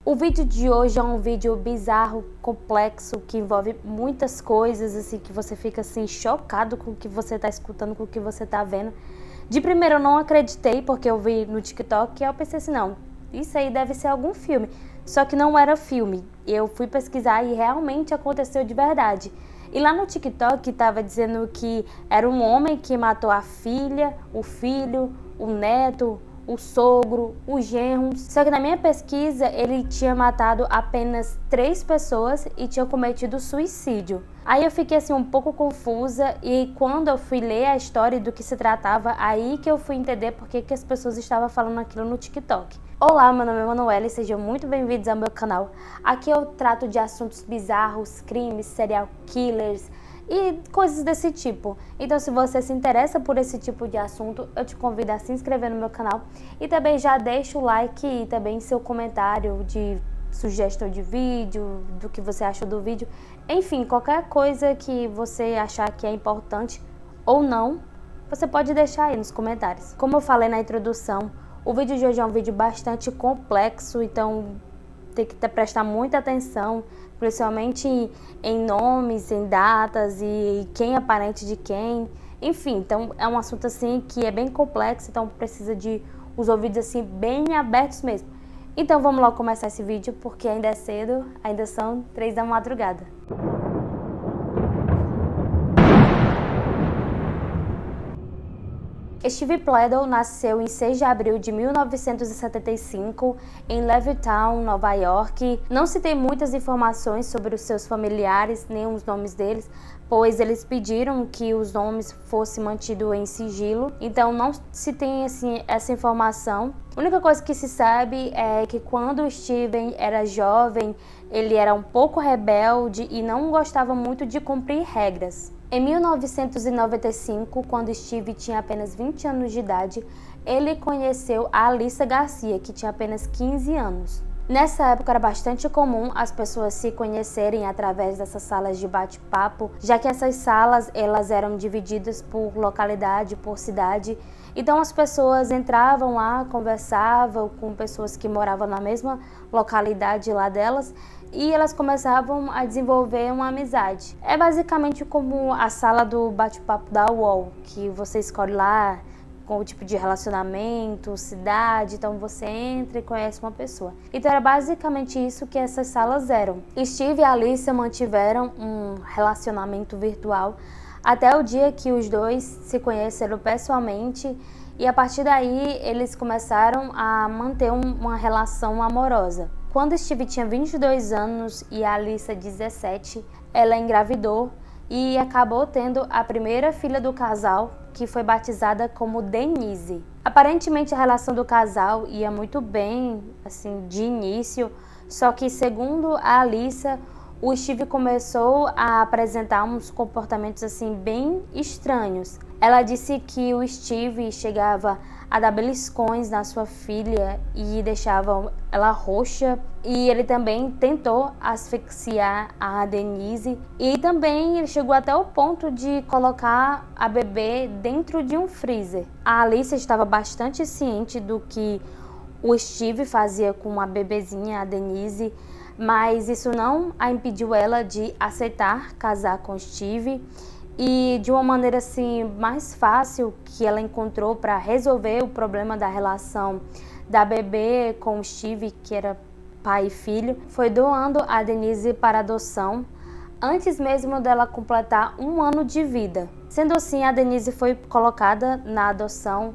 O vídeo de hoje é um vídeo bizarro, complexo, que envolve muitas coisas, assim, que você fica assim chocado com o que você está escutando, com o que você está vendo. De primeiro eu não acreditei, porque eu vi no TikTok e eu pensei assim, não, isso aí deve ser algum filme. Só que não era filme. Eu fui pesquisar e realmente aconteceu de verdade. E lá no TikTok estava dizendo que era um homem que matou a filha, o filho, o neto, o sogro, o genro. Só que na minha pesquisa ele tinha matado apenas 3 pessoas e tinha cometido suicídio. Aí eu fiquei assim um pouco confusa e quando eu fui ler a história do que se tratava, aí que eu fui entender por que as pessoas estavam falando aquilo no TikTok. Olá, meu nome é Manuela e sejam muito bem-vindos ao meu canal. Aqui eu trato de assuntos bizarros, crimes, serial killers e coisas desse tipo. Então, se você se interessa por esse tipo de assunto, eu te convido a se inscrever no meu canal e também já deixa o like e também seu comentário de sugestão de vídeo, do que você achou do vídeo. Enfim, qualquer coisa que você achar que é importante ou não, você pode deixar aí nos comentários. Como eu falei na introdução, o vídeo de hoje é um vídeo bastante complexo, então tem que prestar muita atenção, principalmente em nomes, em datas e quem é parente de quem. Enfim, então é um assunto assim que é bem complexo, então precisa de os ouvidos assim bem abertos mesmo. Então vamos logo começar esse vídeo porque ainda é cedo, ainda são 3 da madrugada. Steve Pledel nasceu em 6 de abril de 1975 em Levittown, Nova York. Não se tem muitas informações sobre os seus familiares, nem os nomes deles, pois eles pediram que os nomes fossem mantidos em sigilo. Então não se tem assim, essa informação. A única coisa que se sabe é que quando o Steven era jovem, ele era um pouco rebelde e não gostava muito de cumprir regras. Em 1995, quando Steve tinha apenas 20 anos de idade, ele conheceu a Alyssa Garcia, que tinha apenas 15 anos. Nessa época era bastante comum as pessoas se conhecerem através dessas salas de bate-papo, já que essas salas elas eram divididas por localidade, por cidade. Então as pessoas entravam lá, conversavam com pessoas que moravam na mesma localidade lá delas e elas começavam a desenvolver uma amizade. É basicamente como a sala do bate-papo da UOL, que você escolhe lá com o tipo de relacionamento, cidade, então você entra e conhece uma pessoa. Então era basicamente isso que essas salas eram. Steve e Alyssa mantiveram um relacionamento virtual até o dia que os dois se conheceram pessoalmente e a partir daí eles começaram a manter uma relação amorosa. Quando Steve tinha 22 anos e a Alyssa 17, ela engravidou e acabou tendo a primeira filha do casal, que foi batizada como Denise. Aparentemente a relação do casal ia muito bem, assim, de início, só que segundo a Alyssa, o Steve começou a apresentar uns comportamentos assim bem estranhos. Ela disse que o Steve chegava a dar beliscões na sua filha e deixava ela roxa, e ele também tentou asfixiar a Denise e também ele chegou até o ponto de colocar a bebê dentro de um freezer. A Alyssa estava bastante ciente do que o Steve fazia com a bebezinha, a Denise, mas isso não a impediu ela de aceitar casar com Steve. E de uma maneira assim mais fácil que ela encontrou para resolver o problema da relação da bebê com o Steve, que era pai e filho, foi doando a Denise para adoção antes mesmo dela completar 1 ano de vida. Sendo assim, a Denise foi colocada na adoção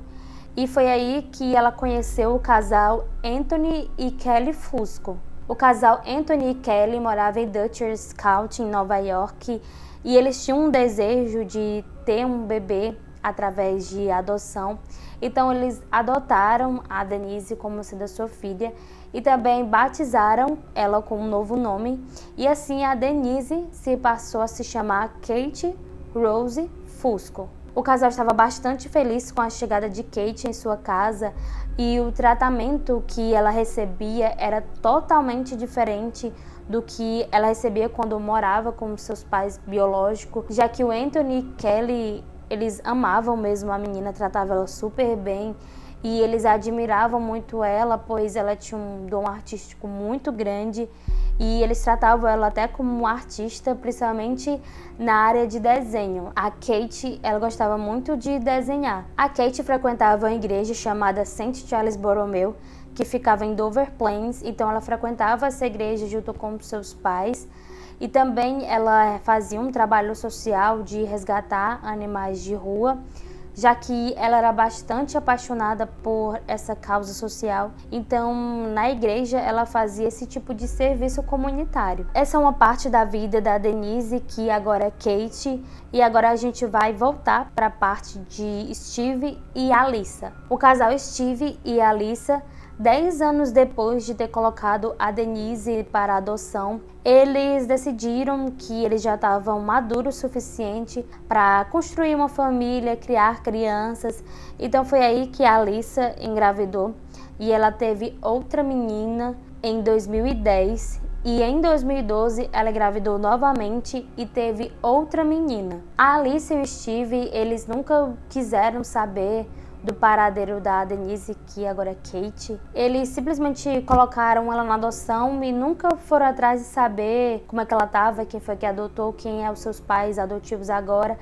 e foi aí que ela conheceu o casal Anthony e Kelly Fusco. O casal Anthony e Kelly morava em Dutchers County, em Nova York, e eles tinham um desejo de ter um bebê através de adoção. Então eles adotaram a Denise como sendo a sua filha e também batizaram ela com um novo nome. E assim a Denise se passou a se chamar Kate Rose Fusco. O casal estava bastante feliz com a chegada de Kate em sua casa e o tratamento que ela recebia era totalmente diferente do que ela recebia quando morava com seus pais biológicos, já que o Anthony e Kelly, eles amavam mesmo a menina, tratavam ela super bem e eles admiravam muito ela, pois ela tinha um dom artístico muito grande e eles tratavam ela até como uma artista, principalmente na área de desenho. A Kate, ela gostava muito de desenhar. A Kate frequentava uma igreja chamada St. Charles Borromeo, que ficava em Dover Plains, então ela frequentava essa igreja junto com seus pais. E também ela fazia um trabalho social de resgatar animais de rua, já que ela era bastante apaixonada por essa causa social. Então, na igreja, ela fazia esse tipo de serviço comunitário. Essa é uma parte da vida da Denise, que agora é Kate, e agora a gente vai voltar para a parte de Steve e Alyssa. O casal Steve e Alyssa, 10 anos depois de ter colocado a Denise para adoção, eles decidiram que eles já estavam maduros o suficiente para construir uma família, criar crianças. Então foi aí que a Alyssa engravidou e ela teve outra menina em 2010. E em 2012 ela engravidou novamente e teve outra menina. A Alyssa e o Steve, eles nunca quiseram saber do paradeiro da Denise, que agora é Kate. Eles simplesmente colocaram ela na adoção e nunca foram atrás de saber como é que ela estava, quem foi que adotou, quem é os seus pais adotivos agora.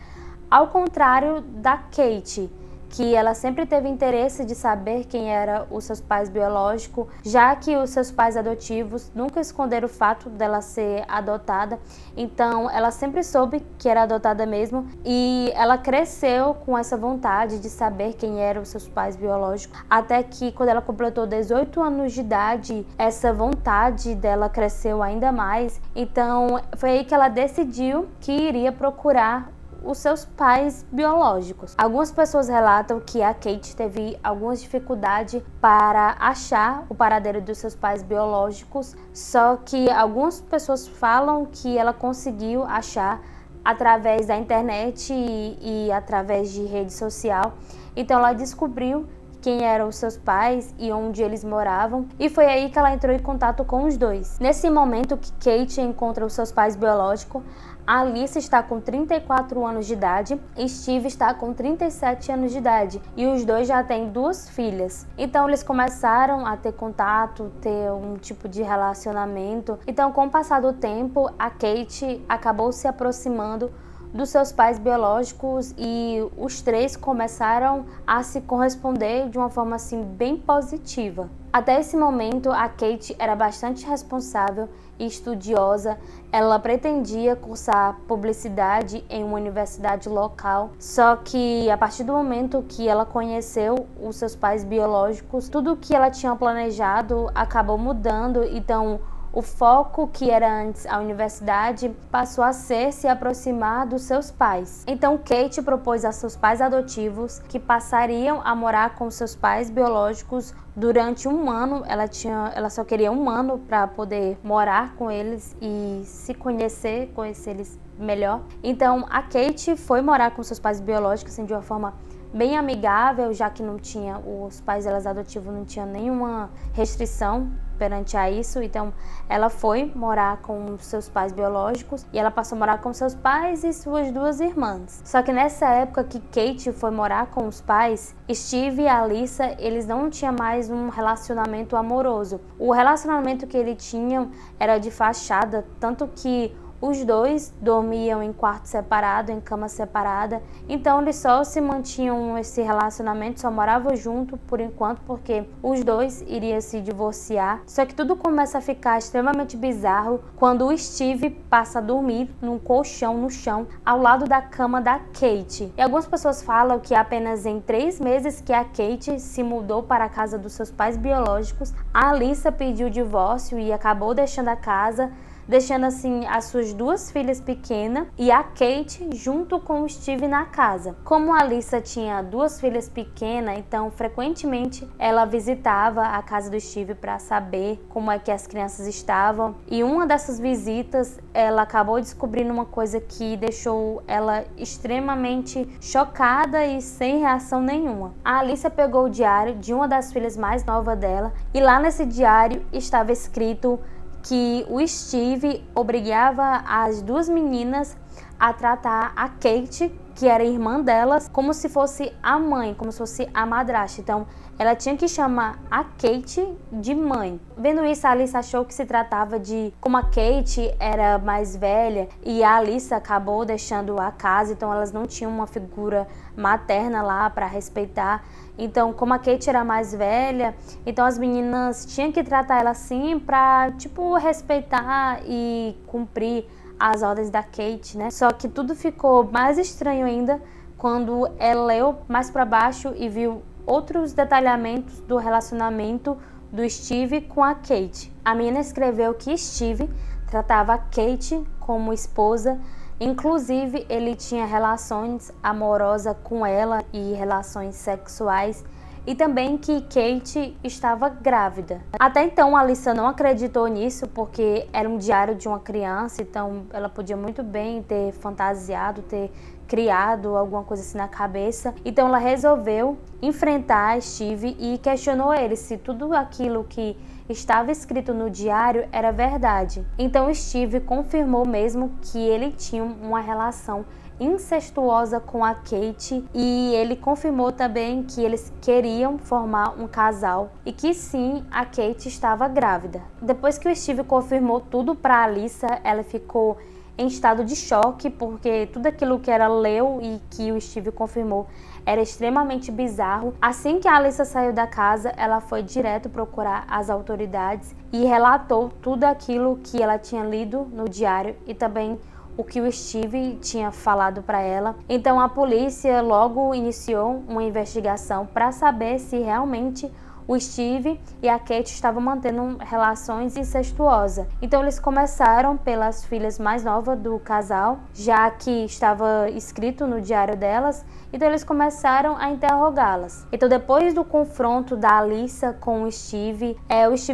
Ao contrário da Kate, que ela sempre teve interesse de saber quem eram os seus pais biológicos, já que os seus pais adotivos nunca esconderam o fato dela ser adotada, então ela sempre soube que era adotada mesmo e ela cresceu com essa vontade de saber quem eram os seus pais biológicos, até que quando ela completou 18 anos de idade, essa vontade dela cresceu ainda mais, então foi aí que ela decidiu que iria procurar os seus pais biológicos. Algumas pessoas relatam que a Kate teve algumas dificuldades para achar o paradeiro dos seus pais biológicos, só que algumas pessoas falam que ela conseguiu achar através da internet e através de rede social. Então ela descobriu quem eram os seus pais e onde eles moravam, e foi aí que ela entrou em contato com os dois. Nesse momento que Kate encontra os seus pais biológicos, a Alyssa está com 34 anos de idade e Steve está com 37 anos de idade, e os dois já têm 2 filhas. Então eles começaram a ter contato, ter um tipo de relacionamento. Então, com o passar do tempo, a Kate acabou se aproximando dos seus pais biológicos e os 3 começaram a se corresponder de uma forma assim bem positiva. Até esse momento, a Kate era bastante responsável e estudiosa. Ela pretendia cursar publicidade em uma universidade local, só que a partir do momento que ela conheceu os seus pais biológicos, tudo o que ela tinha planejado acabou mudando. Então o foco, que era antes a universidade, passou a ser se aproximar dos seus pais. Então Kate propôs a seus pais adotivos que passariam a morar com seus pais biológicos durante 1 ano. Ela só queria 1 ano para poder morar com eles e se conhecer eles melhor. Então a Kate foi morar com seus pais biológicos assim, de uma forma bem amigável, já que não tinha, os pais delas adotivos não tinham nenhuma restrição perante a isso. Então ela foi morar com seus pais biológicos e ela passou a morar com seus pais e suas 2 irmãs. Só que nessa época que Kate foi morar com os pais, Steve e Alyssa, eles não tinham mais um relacionamento amoroso. O relacionamento que eles tinham era de fachada, tanto que os 2 dormiam em quarto separado, em cama separada. Então eles só se mantinham esse relacionamento, só moravam junto por enquanto, porque os 2 iriam se divorciar. Só que tudo começa a ficar extremamente bizarro quando o Steve passa a dormir num colchão no chão, ao lado da cama da Kate. E algumas pessoas falam que apenas em 3 meses que a Kate se mudou para a casa dos seus pais biológicos, a Alyssa pediu o divórcio e acabou deixando a casa, deixando assim as suas 2 filhas pequenas e a Kate junto com o Steve na casa. Como a Alyssa tinha 2 filhas pequenas, então frequentemente ela visitava a casa do Steve para saber como é que as crianças estavam. E uma dessas visitas, ela acabou descobrindo uma coisa que deixou ela extremamente chocada e sem reação nenhuma. A Alyssa pegou o diário de uma das filhas mais novas dela e lá nesse diário estava escrito que o Steve obrigava as 2 meninas a tratar a Kate, que era irmã delas, como se fosse a mãe, como se fosse a madrasta. Então ela tinha que chamar a Kate de mãe. Vendo isso, a Alyssa achou que se tratava de como a Kate era mais velha e a Alyssa acabou deixando a casa, então elas não tinham uma figura materna lá para respeitar. Então, como a Kate era mais velha, então as meninas tinham que tratar ela assim para, tipo, respeitar e cumprir as ordens da Kate, né? Só que tudo ficou mais estranho ainda quando ela leu mais para baixo e viu outros detalhamentos do relacionamento do Steve com a Kate. A menina escreveu que Steve tratava a Kate como esposa, inclusive ele tinha relações amorosas com ela e relações sexuais, e também que Kate estava grávida. Até então, a Alyssa não acreditou nisso porque era um diário de uma criança, então ela podia muito bem ter fantasiado, ter criado alguma coisa assim na cabeça. Então ela resolveu enfrentar Steve e questionou ele se tudo aquilo que estava escrito no diário era verdade. Então Steve confirmou mesmo que ele tinha uma relação incestuosa com a Kate e ele confirmou também que eles queriam formar um casal e que sim, a Kate estava grávida. Depois que o Steve confirmou tudo para Alyssa, ela ficou em estado de choque porque tudo aquilo que ela leu e que o Steve confirmou era extremamente bizarro. Assim que a Alyssa saiu da casa, ela foi direto procurar as autoridades e relatou tudo aquilo que ela tinha lido no diário e também o que o Steve tinha falado para ela. Então a polícia logo iniciou uma investigação para saber se realmente o Steve e a Kate estavam mantendo relações incestuosas. Então eles começaram pelas filhas mais novas do casal, já que estava escrito no diário delas. Então eles começaram a interrogá-las. Então depois do confronto da Alyssa com o Steve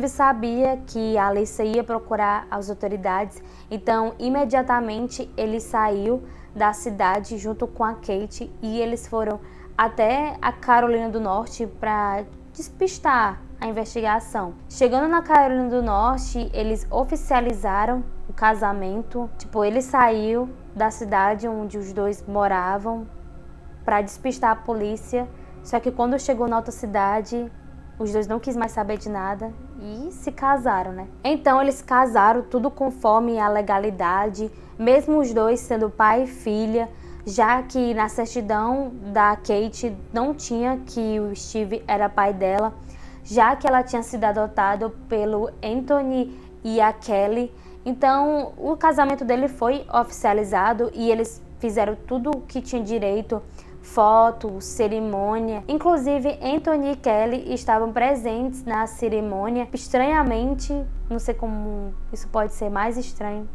sabia que a Alyssa ia procurar as autoridades. Então imediatamente ele saiu da cidade junto com a Kate e eles foram até a Carolina do Norte para despistar a investigação. Chegando na Carolina do Norte, eles oficializaram o casamento. Ele saiu da cidade onde os dois moravam para despistar a polícia. Só que quando chegou na outra cidade, os dois não quis mais saber de nada e se casaram, né? Então eles casaram tudo conforme a legalidade, mesmo os dois sendo pai e filha, já que na certidão da Kate não tinha que o Steve era pai dela, já que ela tinha sido adotada pelo Anthony e a Kelly. Então o casamento dele foi oficializado e eles fizeram tudo o que tinha direito, foto, cerimônia. Inclusive Anthony e Kelly estavam presentes na cerimônia. Estranhamente, não sei como isso pode ser mais estranho,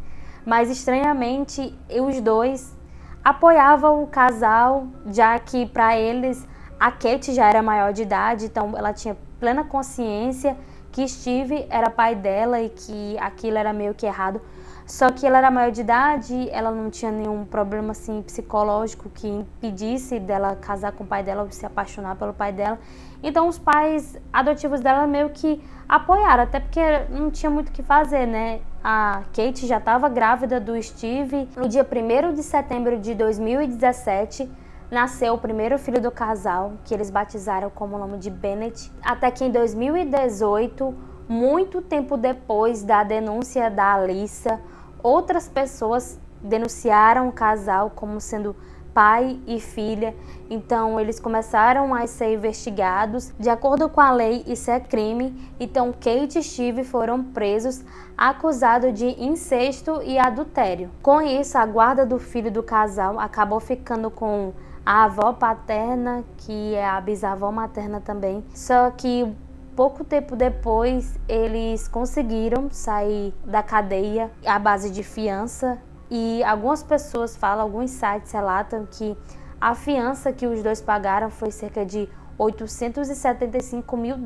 mas estranhamente os dois apoiavam o casal, já que para eles a Kate já era maior de idade, então ela tinha plena consciência que Steve era pai dela e que aquilo era meio que errado. Só que ela era maior de idade, ela não tinha nenhum problema assim psicológico que impedisse dela casar com o pai dela ou se apaixonar pelo pai dela. Então os pais adotivos dela meio que apoiaram, até porque não tinha muito o que fazer, né? A Kate já estava grávida do Steve. No dia 1º de setembro de 2017, nasceu o primeiro filho do casal, que eles batizaram como o nome de Bennett. Até que em 2018, muito tempo depois da denúncia da Alyssa, outras pessoas denunciaram o casal como sendo pai e filha. Então eles começaram a ser investigados. De acordo com a lei, isso é crime. Então Kate e Steve foram presos, acusados de incesto e adultério. Com isso, a guarda do filho do casal acabou ficando com a avó paterna, que é a bisavó materna também. Só que pouco tempo depois eles conseguiram sair da cadeia à base de fiança. E algumas pessoas falam, alguns sites relatam que a fiança que os dois pagaram foi cerca de $875 mil,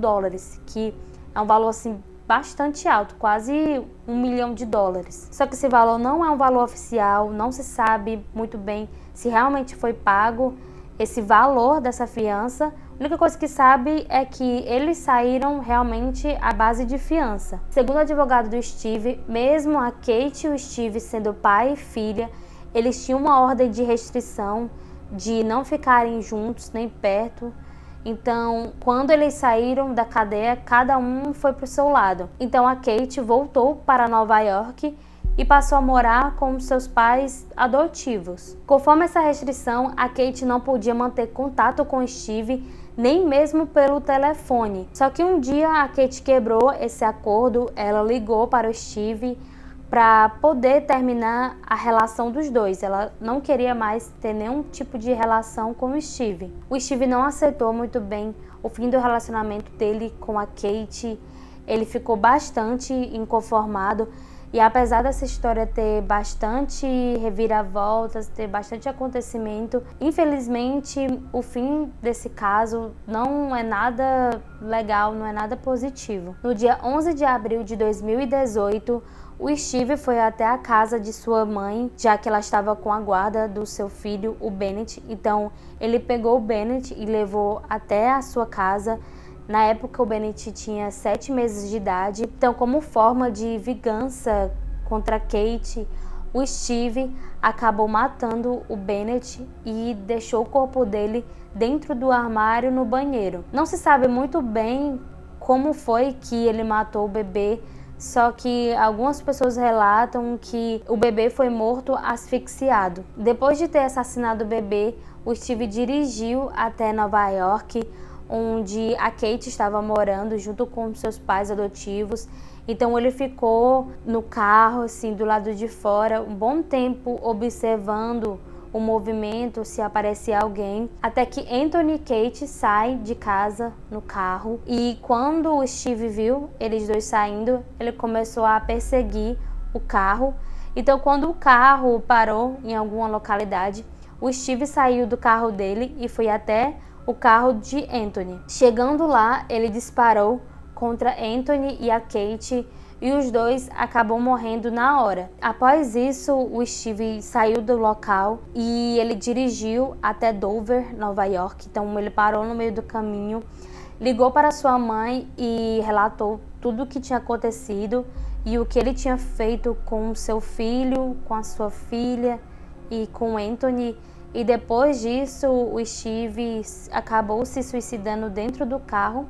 que é um valor assim bastante alto, quase $1 milhão. Só que esse valor não é um valor oficial, não se sabe muito bem se realmente foi pago esse valor dessa fiança. A única coisa que sabe é que eles saíram realmente à base de fiança. Segundo o advogado do Steve, mesmo a Kate e o Steve sendo pai e filha, eles tinham uma ordem de restrição de não ficarem juntos nem perto. Então, quando eles saíram da cadeia, cada um foi para o seu lado. Então, a Kate voltou para Nova York e passou a morar com seus pais adotivos. Conforme essa restrição, a Kate não podia manter contato com Steve, nem mesmo pelo telefone. Só que um dia a Kate quebrou esse acordo, ela ligou para o Steve para poder terminar a relação dos dois. Ela não queria mais ter nenhum tipo de relação com o Steve. O Steve não aceitou muito bem o fim do relacionamento dele com a Kate. Ele ficou bastante inconformado e apesar dessa história ter bastante reviravoltas, ter bastante acontecimento, infelizmente o fim desse caso não é nada legal, não é nada positivo. No dia 11 de abril de 2018, o Steve foi até a casa de sua mãe, já que ela estava com a guarda do seu filho, o Bennett. Então, ele pegou o Bennett e levou até a sua casa. Na época, o Bennett tinha 7 meses de idade. Então, como forma de vingança contra Kate, o Steve acabou matando o Bennett e deixou o corpo dele dentro do armário no banheiro. Não se sabe muito bem como foi que ele matou o bebê, só que algumas pessoas relatam que o bebê foi morto asfixiado. Depois de ter assassinado o bebê, o Steve dirigiu até Nova York, onde a Kate estava morando junto com seus pais adotivos. Então ele ficou no carro, assim, do lado de fora, um bom tempo observando o movimento, se aparecia alguém, até que Anthony e Kate saem de casa no carro. E quando o Steve viu eles dois saindo, ele começou a perseguir o carro. Então, quando o carro parou em alguma localidade, o Steve saiu do carro dele e foi até o carro de Anthony. Chegando lá, ele disparou contra Anthony e a Kate e os dois acabam morrendo na hora. Após isso, o Steve saiu do local e ele dirigiu até Dover, Nova York. Então ele parou no meio do caminho, ligou para sua mãe e relatou tudo o que tinha acontecido e o que ele tinha feito com seu filho, com a sua filha e com Anthony. E depois disso, o Steve acabou se suicidando dentro do carro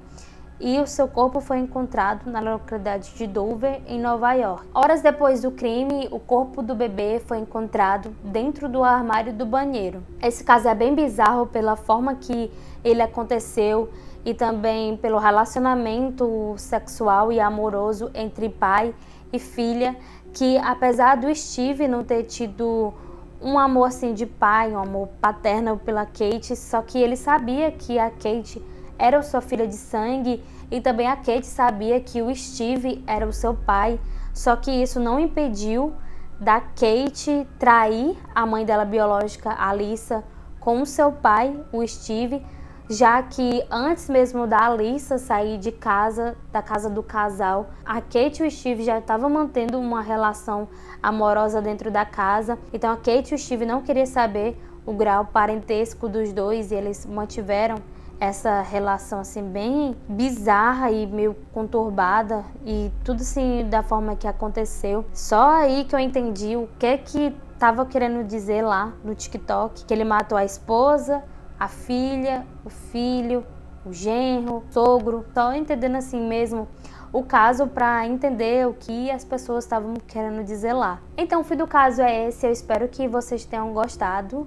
e o seu corpo foi encontrado na localidade de Dover, em Nova York. Horas depois do crime, o corpo do bebê foi encontrado dentro do armário do banheiro. Esse caso é bem bizarro pela forma que ele aconteceu e também pelo relacionamento sexual e amoroso entre pai e filha, que apesar do Steve não ter tido um amor assim de pai, um amor paterno pela Kate, só que ele sabia que a Kate era sua filha de sangue e também a Kate sabia que o Steve era o seu pai, só que isso não impediu da Kate trair a mãe dela biológica, Alyssa, com o seu pai, o Steve, já que antes mesmo da Alyssa sair de casa, da casa do casal, a Kate e o Steve já estavam mantendo uma relação amorosa dentro da casa. Então a Kate e o Steve não queriam saber o grau parentesco dos dois e eles mantiveram essa relação assim bem bizarra e meio conturbada e tudo assim da forma que aconteceu. Só aí que eu entendi o que tava querendo dizer lá no TikTok, que ele matou a esposa, a filha, o filho, o genro, o sogro. Só entendendo assim mesmo o caso para entender o que as pessoas estavam querendo dizer lá. Então o fim do caso é esse, eu espero que vocês tenham gostado.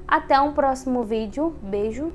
Até um próximo vídeo, beijo!